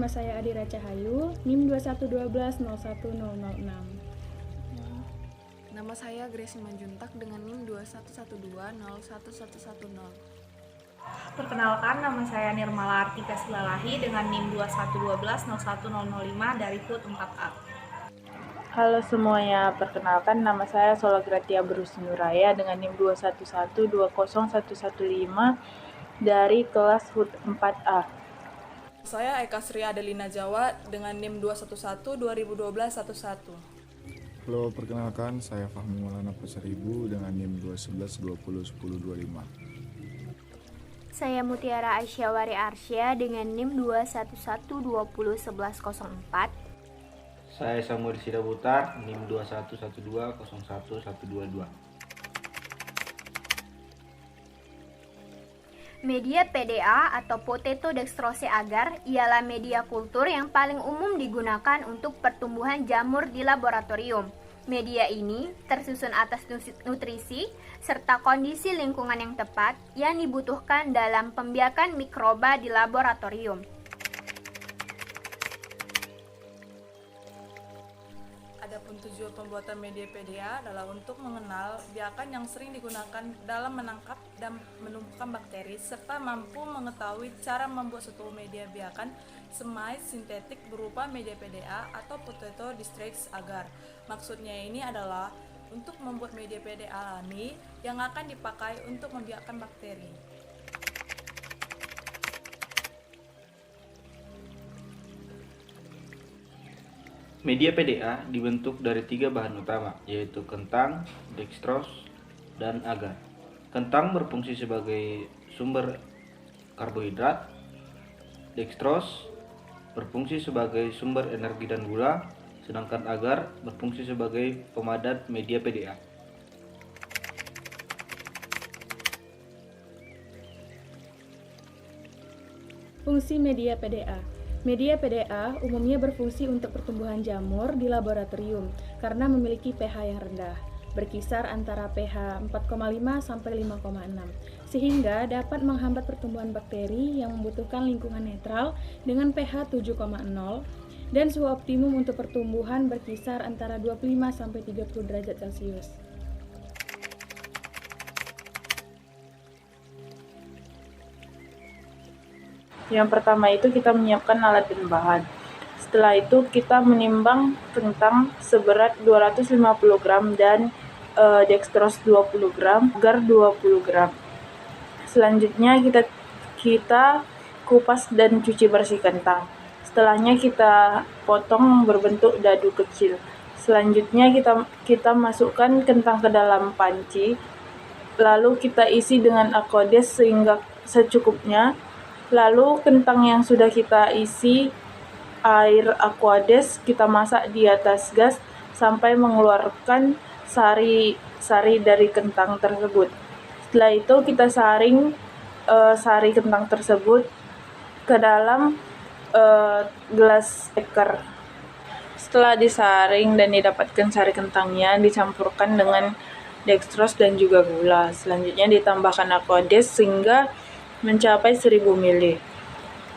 nama saya Adira Cahayu, NIM 2112010006. Nama saya Grace Manjuntak dengan NIM 2112011110. Perkenalkan, nama saya Nirmala Artika Silalahi dengan NIM 2112010005 dari HUT 4A. Halo semuanya, perkenalkan nama saya Solagratia Berusinuraya dengan NIM 21120115 dari kelas HUT 4A. Saya Eka Sri Adelina Jawa dengan NIM 211-2012-11. Halo, perkenalkan saya Fahmi Maulana Pasaribu dengan NIM 211-20-10-1025. Saya Mutiara Aisyawari Arsya dengan NIM 211-20-11-04. Saya Samuel Sidabutar, NIM 2112-01-122. Media PDA atau Potato Dextrose Agar ialah media kultur yang paling umum digunakan untuk pertumbuhan jamur di laboratorium. Media ini tersusun atas nutrisi serta kondisi lingkungan yang tepat yang dibutuhkan dalam pembiakan mikroba di laboratorium. Adapun tujuan pembuatan media PDA adalah untuk mengenal biakan yang sering digunakan dalam menangkap dan menumbuhkan bakteri serta mampu mengetahui cara membuat suatu media biakan semai sintetik berupa media PDA atau Potato Dextrose Agar. Maksudnya ini adalah untuk membuat media PDA alami yang akan dipakai untuk membiakkan bakteri. Media PDA dibentuk dari 3 bahan utama, yaitu kentang, dextrose, dan agar. Kentang berfungsi sebagai sumber karbohidrat, dextrose berfungsi sebagai sumber energi dan gula, sedangkan agar berfungsi sebagai pemadat media PDA. Fungsi media PDA. Media PDA umumnya berfungsi untuk pertumbuhan jamur di laboratorium karena memiliki pH yang rendah, berkisar antara pH 4,5 sampai 5,6, sehingga dapat menghambat pertumbuhan bakteri yang membutuhkan lingkungan netral dengan pH 7,0 dan suhu optimum untuk pertumbuhan berkisar antara 25 sampai 30 derajat Celcius. Yang pertama itu kita menyiapkan alat dan bahan. Setelah itu kita menimbang kentang seberat 250 gram dan dextrose 20 gram, agar 20 gram. Selanjutnya kita kupas dan cuci bersih kentang. Setelahnya kita potong berbentuk dadu kecil. Selanjutnya kita masukkan kentang ke dalam panci. Lalu kita isi dengan Aquades sehingga secukupnya. Lalu kentang yang sudah kita isi air Aquades kita masak di atas gas sampai mengeluarkan sari dari kentang tersebut. Setelah itu kita saring sari kentang tersebut ke dalam gelas beker. Setelah disaring dan didapatkan sari kentangnya, dicampurkan dengan dextrose dan juga gula. Selanjutnya ditambahkan Aquades sehingga mencapai 1000 ml.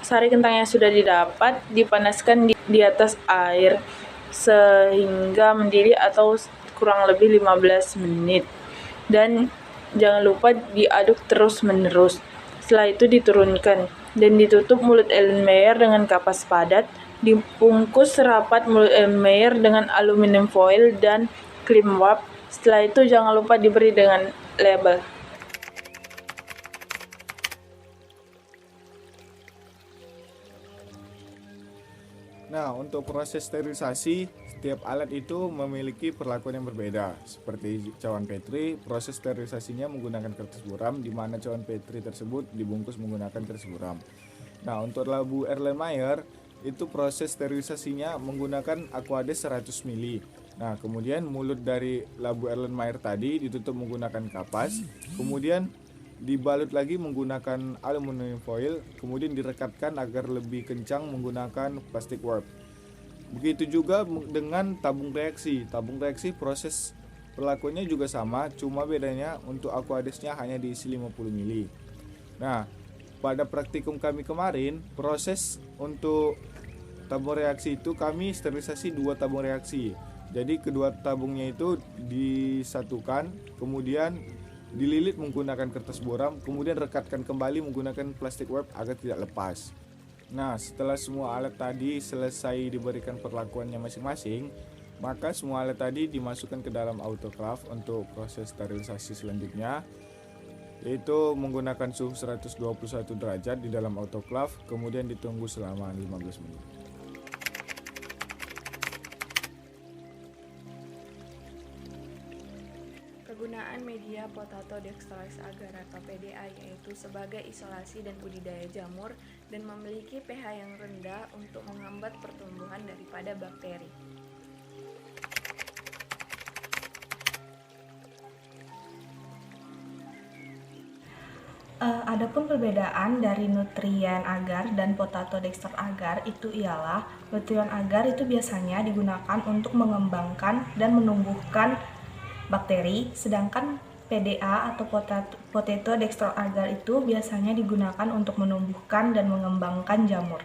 Sari kentang yang sudah didapat dipanaskan di atas air sehingga mendidih atau kurang lebih 15 menit. Dan jangan lupa diaduk terus-menerus. Setelah itu diturunkan dan ditutup mulut Erlenmeyer dengan kapas padat. Dibungkus rapat mulut Erlenmeyer dengan aluminium foil dan krim wrap. Setelah itu jangan lupa diberi dengan label. Nah, untuk proses sterilisasi, setiap alat itu memiliki perlakuan yang berbeda. Seperti cawan Petri, proses sterilisasinya menggunakan kertas buram, di mana cawan Petri tersebut dibungkus menggunakan kertas buram. Nah, untuk labu Erlenmeyer, itu proses sterilisasinya menggunakan Aquades 100 ml. Nah, kemudian mulut dari labu Erlenmeyer tadi ditutup menggunakan kapas, kemudian dibalut lagi menggunakan aluminium foil, kemudian direkatkan agar lebih kencang menggunakan plastik wrap. Begitu juga dengan tabung reaksi. Tabung reaksi proses perlakuannya juga sama, cuma bedanya untuk Aquadesnya hanya diisi 50 ml. Nah, pada praktikum kami kemarin, proses untuk tabung reaksi itu kami sterilisasi 2 tabung reaksi. Jadi kedua tabungnya itu disatukan, kemudian dililit menggunakan kertas buram, kemudian rekatkan kembali menggunakan plastik wrap agar tidak lepas. Nah, setelah semua alat tadi selesai diberikan perlakuannya masing-masing, maka semua alat tadi dimasukkan ke dalam autoclave untuk proses sterilisasi selanjutnya, yaitu menggunakan suhu 121 derajat di dalam autoclave, kemudian ditunggu selama 15 menit. Kegunaan media potato dextrose agar atau PDA yaitu sebagai isolasi dan budidaya jamur dan memiliki pH yang rendah untuk menghambat pertumbuhan daripada bakteri. Adapun perbedaan dari nutrien agar dan potato dextrose agar itu ialah nutrien agar itu biasanya digunakan untuk mengembangkan dan menumbuhkan bakteri, sedangkan PDA atau potato dextrose agar itu biasanya digunakan untuk menumbuhkan dan mengembangkan jamur.